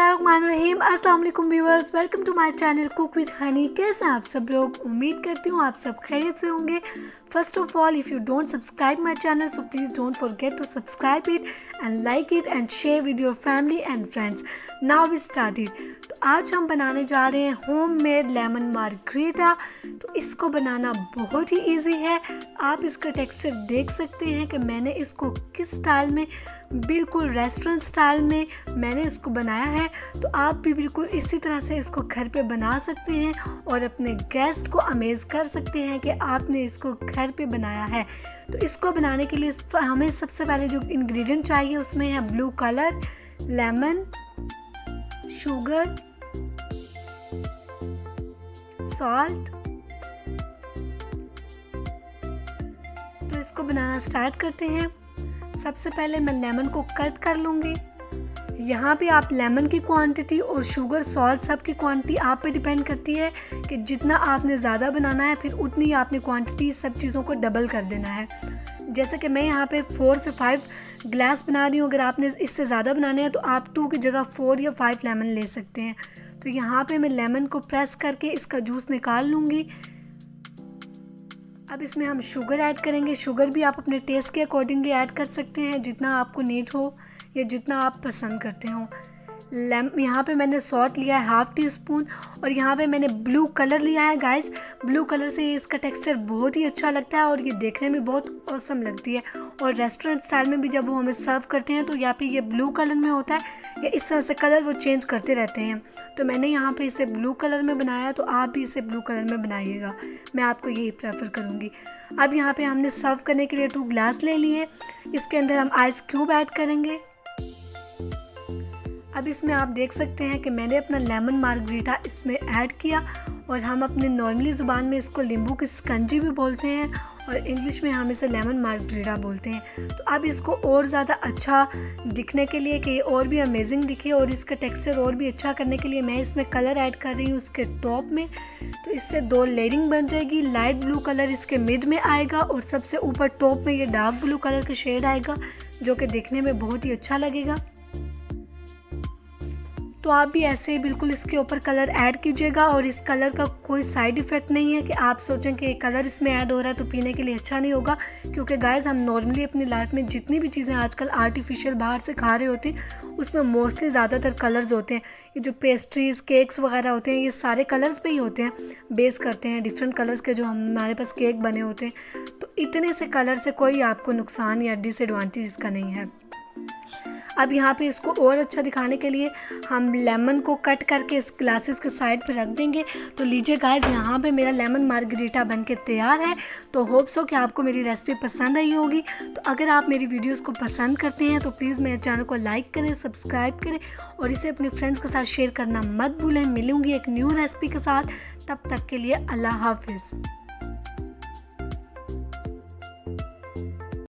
बिस्मिल्लाहिर्रहमानिर्रहीम। अस्सलाम वालेकुम viewers, welcome to my channel cook with Honey. कैसे हैं आप सब लोग? उम्मीद करती हूँ आप सब खैरियत से होंगे। First of all, if you don't subscribe my channel so please don't forget to subscribe it and like it and share with your family and friends. Now we started. तो आज हम बनाने जा रहे हैं होममेड लेमन मार्गरीटा। तो इसको बनाना बहुत ही इजी है। आप इसका टेक्सचर देख सकते हैं कि मैंने इसको किस स्टाइल में, बिल्कुल रेस्टोरेंट स्टाइल में मैंने इसको बनाया है। तो आप भी बिल्कुल इसी तरह से इसको घर पे बना सकते हैं और अपने गेस्ट को अमेज़ कर सकते हैं कि आपने इसको घर पे बनाया है। तो इसको बनाने के लिए हमें सबसे पहले जो इंग्रेडिएंट चाहिए उसमें है blue colour, lemon, sugar, salt. तो इसको बनाना स्टार्ट करते हैं। सबसे पहले मैं लेमन को कट कर लूँगी। यहाँ पे आप लेमन की क्वांटिटी और शुगर, सॉल्ट सब की क्वांटिटी आप पे डिपेंड करती है कि जितना आपने ज़्यादा बनाना है फिर उतनी ही आपने क्वांटिटी सब चीज़ों को डबल कर देना है। जैसे कि मैं यहाँ पे 4 से 5 ग्लास बना रही हूँ। अगर आपने इससे ज़्यादा बनाने हैं तो आप 2 की जगह 4 या 5 लेमन ले सकते हैं। तो यहाँ पे मैं लेमन को प्रेस करके इसका जूस निकाल लूँगी। अब इसमें हम शुगर ऐड करेंगे। शुगर भी आप अपने टेस्ट के अकॉर्डिंगली ऐड कर सकते हैं, जितना आपको नीड हो या जितना आप पसंद करते हो। यहाँ पे मैंने सॉल्ट लिया है 1/2 टीस्पून और यहाँ पे मैंने ब्लू कलर लिया है। गाइस, ब्लू कलर से इसका टेक्सचर बहुत ही अच्छा लगता है और ये देखने में बहुत ऑसम लगती है। और रेस्टोरेंट स्टाइल में भी जब वो हमें सर्व करते हैं तो या फिर ये ब्लू कलर में होता है या इस तरह से कलर वो चेंज करते रहते हैं। तो मैंने यहाँ पे इसे ब्लू कलर में बनाया, तो आप भी इसे ब्लू कलर में बनाइएगा। मैं आपको यही प्रेफर करूँगी। अब यहाँ पे हमने सर्व करने के लिए 2 ग्लास ले लिए। इसके अंदर हम आइस क्यूब ऐड करेंगे। अब इसमें आप देख सकते हैं कि मैंने अपना लेमन मार्गरीटा इसमें ऐड किया और हम अपने नॉर्मली ज़ुबान में इसको नींबू की स्कंजी भी बोलते हैं और इंग्लिश में हम इसे लेमन मार्गरीटा बोलते हैं। तो अब इसको और ज़्यादा अच्छा दिखने के लिए कि ये और भी अमेजिंग दिखे और इसका टेक्सचर और भी अच्छा करने के लिए मैं इसमें कलर ऐड कर रही हूँ उसके टॉप में। तो इससे 2 लेयरिंग बन जाएगी। लाइट ब्लू कलर इसके मिड में आएगा और सबसे ऊपर टॉप में ये डार्क ब्लू कलर का शेड आएगा जो कि देखने में बहुत ही अच्छा लगेगा। तो आप भी ऐसे ही बिल्कुल इसके ऊपर कलर ऐड कीजिएगा और इस कलर का कोई साइड इफ़ेक्ट नहीं है कि आप सोचें कि कलर इसमें ऐड हो रहा है तो पीने के लिए अच्छा नहीं होगा। क्योंकि गाइस, हम नॉर्मली अपनी लाइफ में जितनी भी चीज़ें आजकल आर्टिफिशियल बाहर से खा रहे होते हैं उसमें मोस्टली ज़्यादातर कलर्स होते हैं। ये जो पेस्ट्रीज़, केक्स वगैरह होते हैं ये सारे कलर्स पे ही होते हैं, बेस करते हैं डिफरेंट कलर्स के जो हमारे पास केक बने होते हैं। तो इतने से कलर से कोई आपको नुकसान या डिसएडवांटेज इसका नहीं है। अब यहाँ पे इसको और अच्छा दिखाने के लिए हम लेमन को कट करके इस ग्लासेस के साइड पे रख देंगे। तो लीजिए गाइस, यहाँ पे मेरा लेमन मार्गरीटा बनके तैयार है। तो होप सो कि आपको मेरी रेसिपी पसंद आई होगी। तो अगर आप मेरी वीडियोस को पसंद करते हैं तो प्लीज़ मेरे चैनल को लाइक करें, सब्सक्राइब करें और इसे अपने फ्रेंड्स के साथ शेयर करना मत भूलें। मिलूँगी एक न्यू रेसिपी के साथ, तब तक के लिए अल्लाह हाफिज़।